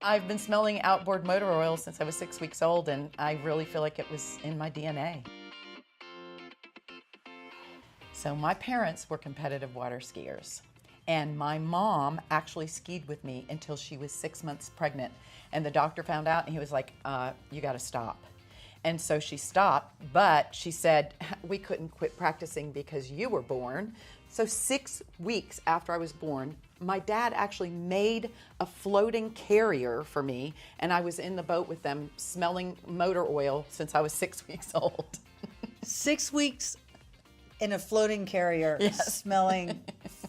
I've been smelling outboard motor oil since I was 6 weeks old, and I really feel like it was in my DNA. So my parents were competitive water skiers, and my mom actually skied with me until she was 6 months pregnant, and the doctor found out and he was like, you got to stop. And so she stopped, but she said, we couldn't quit practicing because you were born. So 6 weeks after I was born, my dad actually made a floating carrier for me, and I was in the boat with them smelling motor oil since I was 6 weeks old. 6 weeks in a floating carrier, Yes. smelling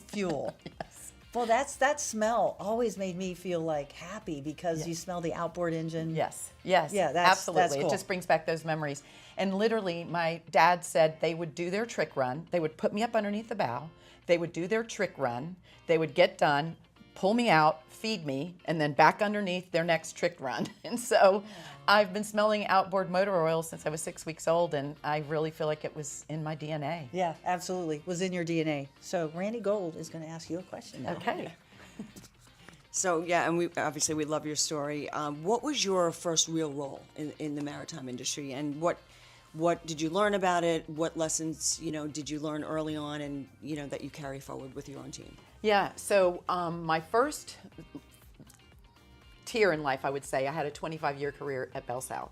fuel. Yes. Well, that smell always made me feel like happy because you smell the outboard engine. Yes, Yeah, absolutely. that's cool. It just brings back those memories. And literally, my dad said they would do their trick run. They would put me up underneath the bow. They would do their trick run. They would get done, pull me out, feed me, and then back underneath their next trick run. And so I've been smelling outboard motor oil since I was 6 weeks old, and I really feel like it was in my DNA. Yeah, absolutely. Was in your DNA. So Randy Gold is going to ask you a question now. Okay. So yeah, and we love your story. What was your first real role in the maritime industry, and what did you learn about it? What lessons did you learn early on, and that you carry forward with your own team? Yeah, so my first tier in life, I would say, I had a 25-year career at Bell South.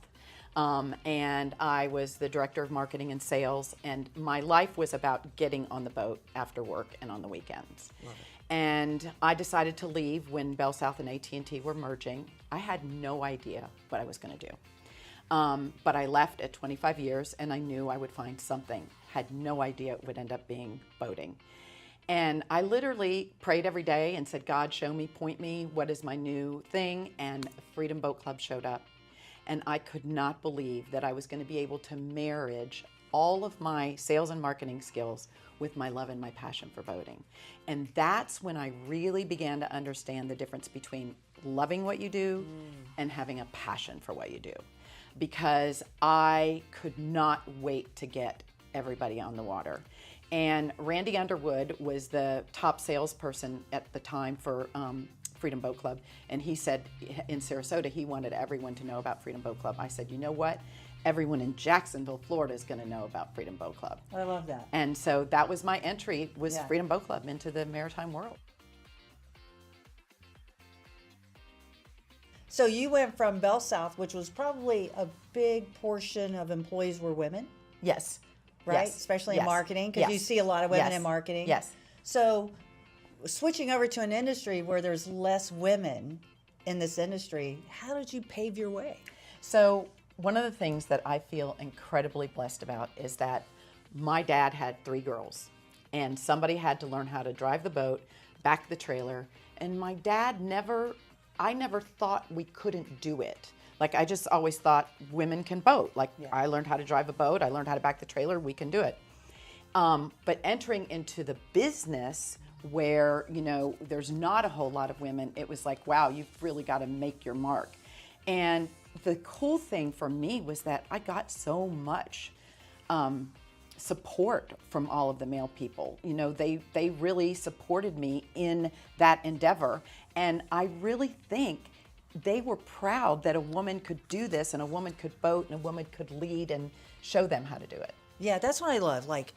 And I was the director of marketing and sales, and my life was about getting on the boat after work and on the weekends. Love it. And I decided to leave when Bell South and AT&T were merging. I had no idea what I was going to do. But I left at 25 years, and I knew I would find something. Had no idea it would end up being boating. And I literally prayed every day and said, God, show me, point me, what is my new thing? And Freedom Boat Club showed up. And I could not believe that I was going to be able to marriage all of my sales and marketing skills with my love and my passion for boating. And that's when I really began to understand the difference between loving what you do and having a passion for what you do. Because I could not wait to get everybody on the water. And Randy Underwood was the top salesperson at the time for Freedom Boat Club, and he said in Sarasota he wanted everyone to know about Freedom Boat Club. I said, you know what? Everyone in Jacksonville, Florida is going to know about Freedom Boat Club. I love that. And so that was my entry, was Yeah. Freedom Boat Club into the maritime world. So you went from Bell South, which was probably a big portion of employees were women, Yes. right? Yes. Especially Yes. in marketing, because you Yes. see a lot of women Yes. in marketing. Yes. So switching over to an industry where there's less women in this industry, how did you pave your way? So one of the things that I feel incredibly blessed about is that my dad had 3 girls, and somebody had to learn how to drive the boat, back the trailer, and my dad I never thought we couldn't do it. Like, I just always thought women can boat. Like, I learned how to drive a boat, I learned how to back the trailer, we can do it. But entering into the business where, there's not a whole lot of women, it was like, wow, you've really got to make your mark. And the cool thing for me was that I got so much support from all of the male people. They really supported me in that endeavor. And I really think they were proud that a woman could do this, and a woman could boat, and a woman could lead and show them how to do it. Yeah, that's what I love. Like,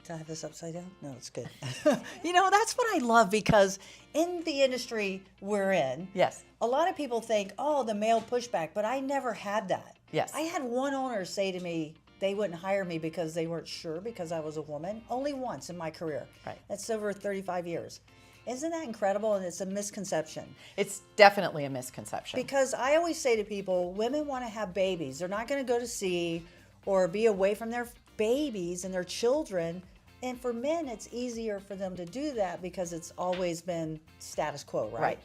did I have this upside down? No, it's good. That's what I love, because in the industry we're in, Yes. a lot of people think, oh, the male pushback, but I never had that. Yes. I had one owner say to me they wouldn't hire me because they weren't sure because I was a woman. Only once in my career. Right. That's over 35 years. Isn't that incredible? And it's a misconception. It's definitely a misconception. Because I always say to people, women want to have babies. They're not going to go to sea or be away from their babies and their children. And for men, it's easier for them to do that because it's always been status quo, right? Right.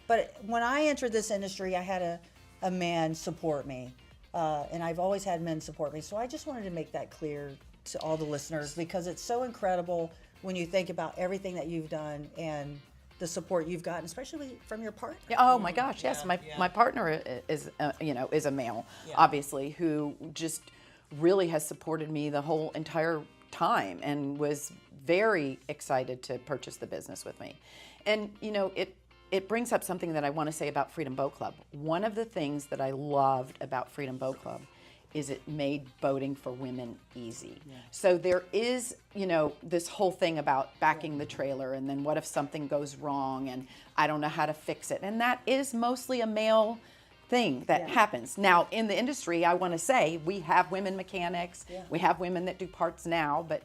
But when I entered this industry, I had a man support me. And I've always had men support me. So I just wanted to make that clear to all the listeners, because it's so incredible when you think about everything that you've done and the support you've gotten, especially from your partner. Yeah, oh my gosh, yes. My partner is a male, obviously, who just really has supported me the whole entire time and was very excited to purchase the business with me. And it brings up something that I want to say about Freedom Boat Club. One of the things that I loved about Freedom Boat Club is it made boating for women easy. So there is, this whole thing about backing the trailer, and then what if something goes wrong and I don't know how to fix it. And that is mostly a male thing that happens. Now, in the industry, I want to say we have women mechanics, we have women that do parts now, but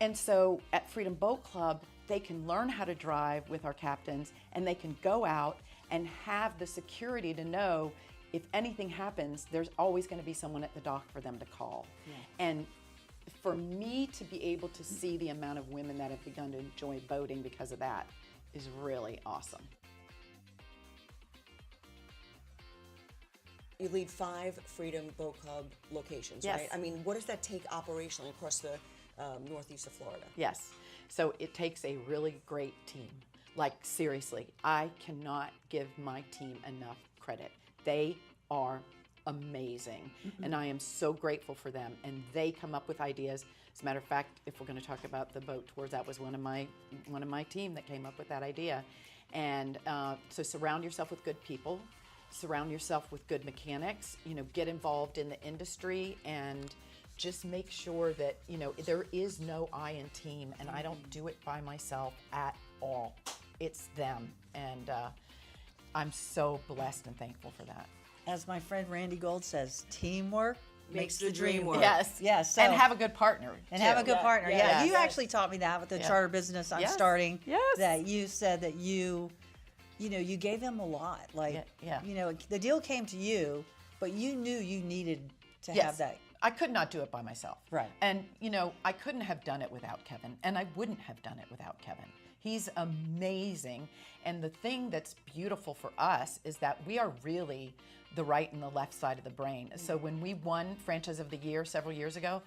and so at Freedom Boat Club, they can learn how to drive with our captains, and they can go out and have the security to know if anything happens, there's always going to be someone at the dock for them to call. And for me to be able to see the amount of women that have begun to enjoy boating because of that is really awesome. You lead 5 Freedom Boat Club locations, right? I mean, what does that take operationally across the northeast of Florida? Yes. So it takes a really great team. Like, seriously, I cannot give my team enough credit. They are amazing, and I am so grateful for them. And they come up with ideas. As a matter of fact, if we're going to talk about the boat tours, that was one of my team that came up with that idea. And so surround yourself with good people, surround yourself with good mechanics. Get involved in the industry, and just make sure that there is no I in team, and I don't do it by myself at all. It's them, and I'm so blessed and thankful for that. As my friend Randy Gold says, teamwork Makes the dream work. Yes, Yes. So, and have a good partner. and too. have a good partner. yeah, Yeah, yes. you actually taught me that with the charter business I'm starting. Yes. That you said that you gave them a lot. Like, Yeah. the deal came to you, but you knew you needed to Yes. have that. I could not do it by myself. Right. And, I couldn't have done it without Kevin, and I wouldn't have done it without Kevin. He's amazing. And the thing that's beautiful for us is that we are really the right and the left side of the brain. So when we won Franchise of the Year several years ago,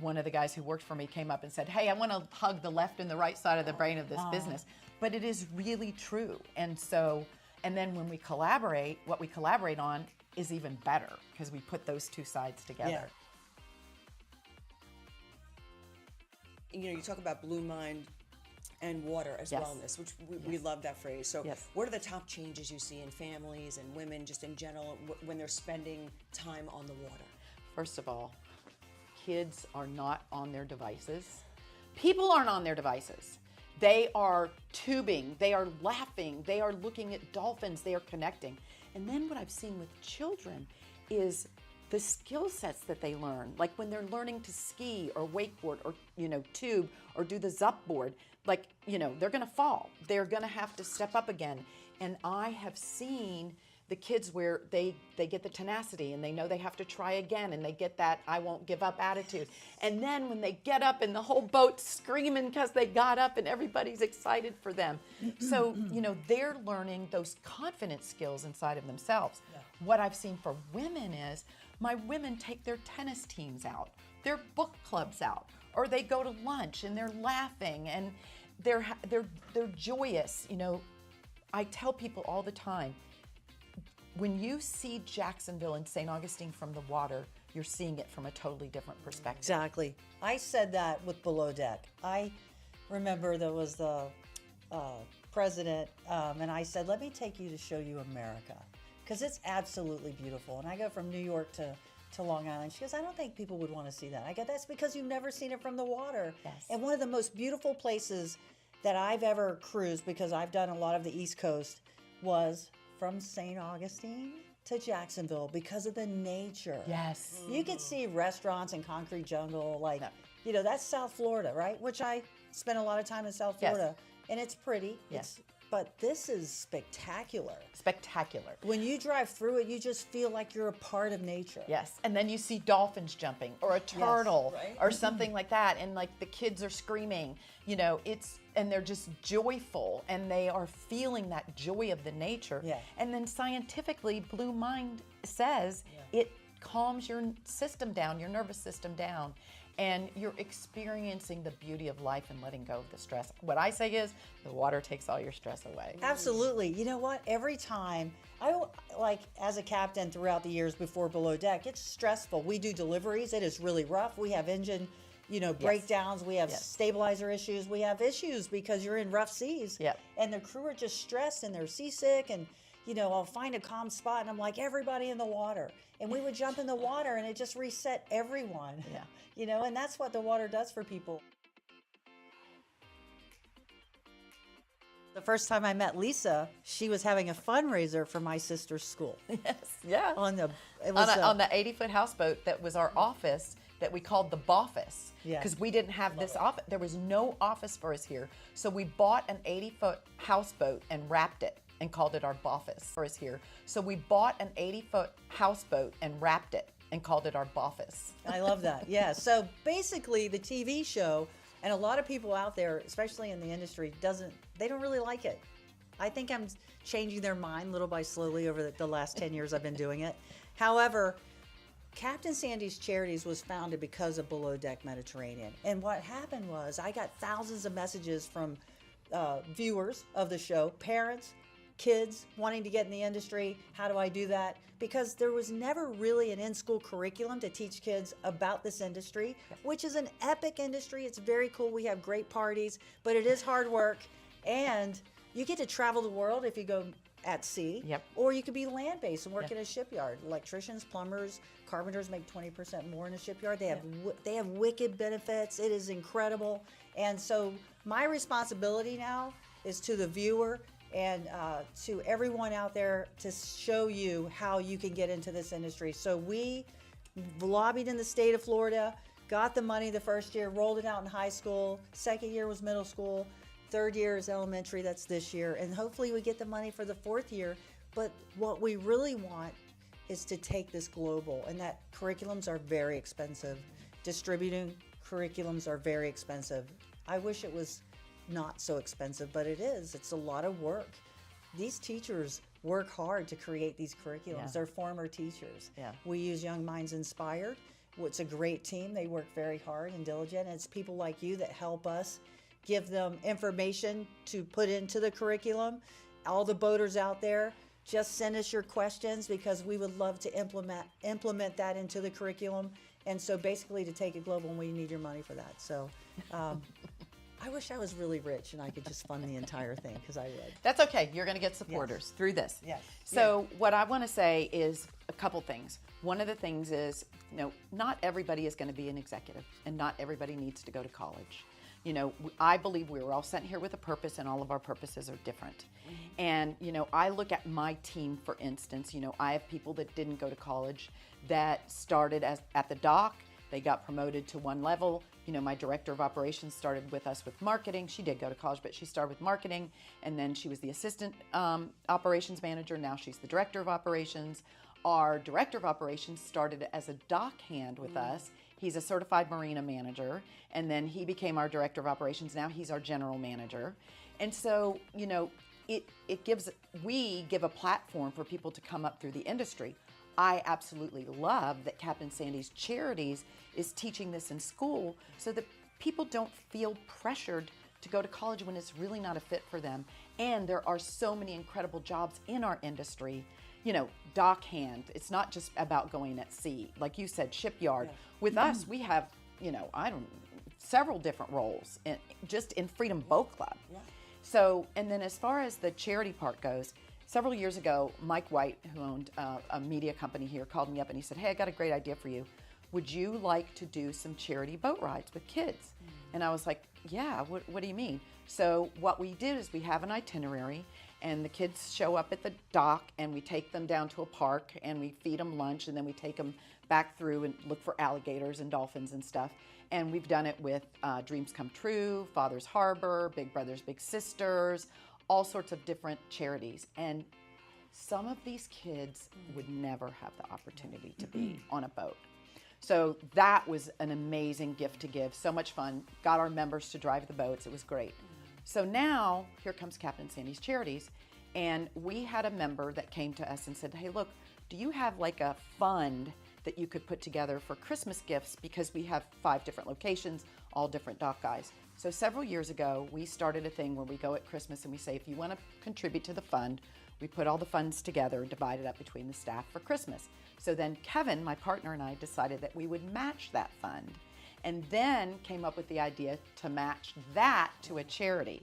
one of the guys who worked for me came up and said, "Hey, I want to hug the left and the right side of the brain of this business." But it is really true. And so, and then when we collaborate, what we collaborate on is even better because we put those two sides together. You talk about blue mind and water as Yes. wellness, which we love that phrase. So Yes. what are the top changes you see in families and women just in general when they're spending time on the water? First of all, kids are not on their devices. People aren't on their devices. They are tubing, they are laughing, they are looking at dolphins, they are connecting. And then what I've seen with children is the skill sets that they learn, like when they're learning to ski or wakeboard or tube or do the zup board, they're gonna fall. They're gonna have to step up again. And I have seen the kids where they get the tenacity and they know they have to try again, and they get that I won't give up attitude. And then when they get up and the whole boat's screaming because they got up and everybody's excited for them. So, they're learning those confidence skills inside of themselves. What I've seen for women is my women take their tennis teams out, their book clubs out, or they go to lunch and they're laughing and they're joyous. I tell people all the time, when you see Jacksonville and St. Augustine from the water, you're seeing it from a totally different perspective. Exactly. I said that with Below Deck. I remember there was the president, and I said, "Let me take you to show you America," because it's absolutely beautiful. And I go from New York to Long Island. She goes, "I don't think people would want to see that." I go, "That's because you've never seen it from the water." Yes. And one of the most beautiful places that I've ever cruised, because I've done a lot of the East Coast, was from St. Augustine to Jacksonville because of the nature. Yes. You could see restaurants and concrete jungle, that's South Florida, right? Which I spent a lot of time in South Yes. Florida, and it's pretty. Yes. But this is spectacular. Spectacular. When you drive through it, you just feel like you're a part of nature. Yes, and then you see dolphins jumping or a turtle right. or something like that, and the kids are screaming, and they're just joyful, and they are feeling that joy of the nature. Yeah. And then scientifically, Blue Mind says it calms your system down, your nervous system down, and you're experiencing the beauty of life and letting go of the stress. What I say is the water takes all your stress away. Absolutely. You know what? Every time, as a captain throughout the years before Below Deck, it's stressful. We do deliveries. It is really rough. We have engine breakdowns. We have Yes. stabilizer issues. We have issues because you're in rough seas. Yep. And the crew are just stressed and they're seasick. And, I'll find a calm spot and I'm like, everybody in the water. And we would jump in the water and it just reset everyone. Yeah. And that's what the water does for people. The first time I met Lisa, she was having a fundraiser for my sister's school. Yes. Yeah. It was On the 80-foot houseboat that was our office that we called the Boffice. Yeah. Because we didn't have this office. There was no office for us here. So we bought an 80-foot houseboat and wrapped it and called it our Boffice for us here. So we bought an 80-foot houseboat and wrapped it and called it our Boffice. I love that. Yeah. So basically, the TV show, and a lot of people out there, especially in the industry, they don't really like it. I think I'm changing their mind little by slowly over the last 10 years I've been doing it. However, Captain Sandy's Charities was founded because of Below Deck Mediterranean. And what happened was I got thousands of messages from viewers of the show, parents, kids wanting to get in the industry. How do I do that? Because there was never really an in-school curriculum to teach kids about this industry, which is an epic industry. It's very cool. We have great parties, but it is hard work. And you get to travel the world if you go at sea, Yep. or you could be land-based and work Yep. in a shipyard. Electricians, plumbers, carpenters make 20% more in a shipyard. They have wicked benefits. It is incredible. And so my responsibility now is to the viewer and to everyone out there to show you how you can get into this industry. So we lobbied in the state of Florida, got the money the first year, rolled it out in high school. Second year was middle school. Third year is elementary, that's this year. And hopefully we get the money for the fourth year. But what we really want is to take this global, and that curriculums are very expensive. Distributing curriculums are very expensive. I wish it was not so expensive, but it is. It's a lot of work. These teachers work hard to create these curriculums. Yeah. They're former teachers. Yeah. We use Young Minds Inspired. It's a great team. They work very hard and diligent. And it's people like you that help us give them information to put into the curriculum. All the boaters out there, just send us your questions because we would love to implement that into the curriculum. And so basically to take it global, we need your money for that. So I wish I was really rich and I could just fund the entire thing because I would. That's okay. You're going to get supporters through this. Yes. So what I want to say is a couple things. One of the things is, not everybody is going to be an executive and not everybody needs to go to college. I believe we were all sent here with a purpose and all of our purposes are different. And, I look at my team, for instance, I have people that didn't go to college that started at the dock. They got promoted to one level. My director of operations started with us with marketing. She did go to college, but she started with marketing. And then she was the assistant operations manager. Now she's the director of operations. Our director of operations started as a dock hand with us. He's a certified marina manager. And then he became our director of operations. Now he's our general manager. And so, we give a platform for people to come up through the industry. I absolutely love that Captain Sandy's Charities is teaching this in school so that people don't feel pressured to go to college when it's really not a fit for them. And there are so many incredible jobs in our industry. Dock hand, it's not just about going at sea. Like you said, shipyard. With us, we have, several different roles just in Freedom Boat Club. Yeah. So, and then as far as the charity part goes, several years ago, Mike White, who owned a media company here, called me up and he said, "Hey, I got a great idea for you. Would you like to do some charity boat rides with kids?" And I was like, "Yeah, what do you mean?" So what we did is we have an itinerary and the kids show up at the dock and we take them down to a park and we feed them lunch and then we take them back through and look for alligators and dolphins and stuff. And we've done it with Dreams Come True, Father's Harbor, Big Brothers Big Sisters, all sorts of different charities. And some of these kids would never have the opportunity to be on a boat. So that was an amazing gift to give. So much fun. Got our members to drive the boats. It was great. So now here comes Captain Sandy's Charities. And we had a member that came to us and said, "Hey, look, do you have like a fund that you could put together for Christmas gifts? Because we have 5 different locations, all different dock guys." So several years ago, we started a thing where we go at Christmas and we say, if you want to contribute to the fund, we put all the funds together and divide it up between the staff for Christmas. So then Kevin, my partner, and I decided that we would match that fund. And then came up with the idea to match that to a charity.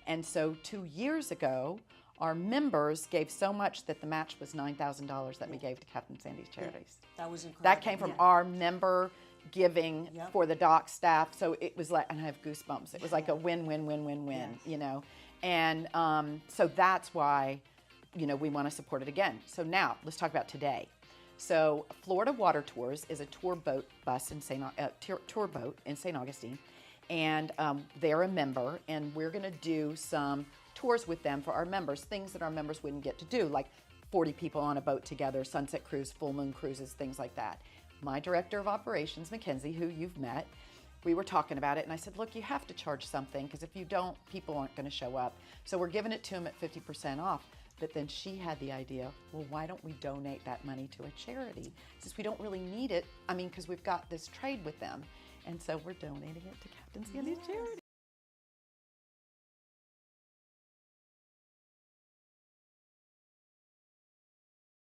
And so 2 years ago, our members gave so much that the match was $9,000 that we gave to Captain Sandy's Charities. That was incredible. That came from Yeah. our member giving Yep. for the dock staff. So it was like, and I have goosebumps. It was like a win, win, win, win, win, you know. And so that's why, you know, we want to support it again. So now let's talk about today. So Florida Water Tours is a tour boat bus in tour boat in St. Augustine, and they're a member, and we're going to do some tours with them for our members, things that our members wouldn't get to do, like 40 people on a boat together, sunset cruise, full moon cruises, things like that. My director of operations, Mackenzie, who you've met, we were talking about it, and I said, look, you have to charge something, because if you don't, people aren't going to show up. So we're giving it to them at 50% off. But then she had the idea, well, why don't we donate that money to a charity? Since we don't really need it, I mean, because we've got this trade with them. And so we're donating it to Captain Sandy's Charities.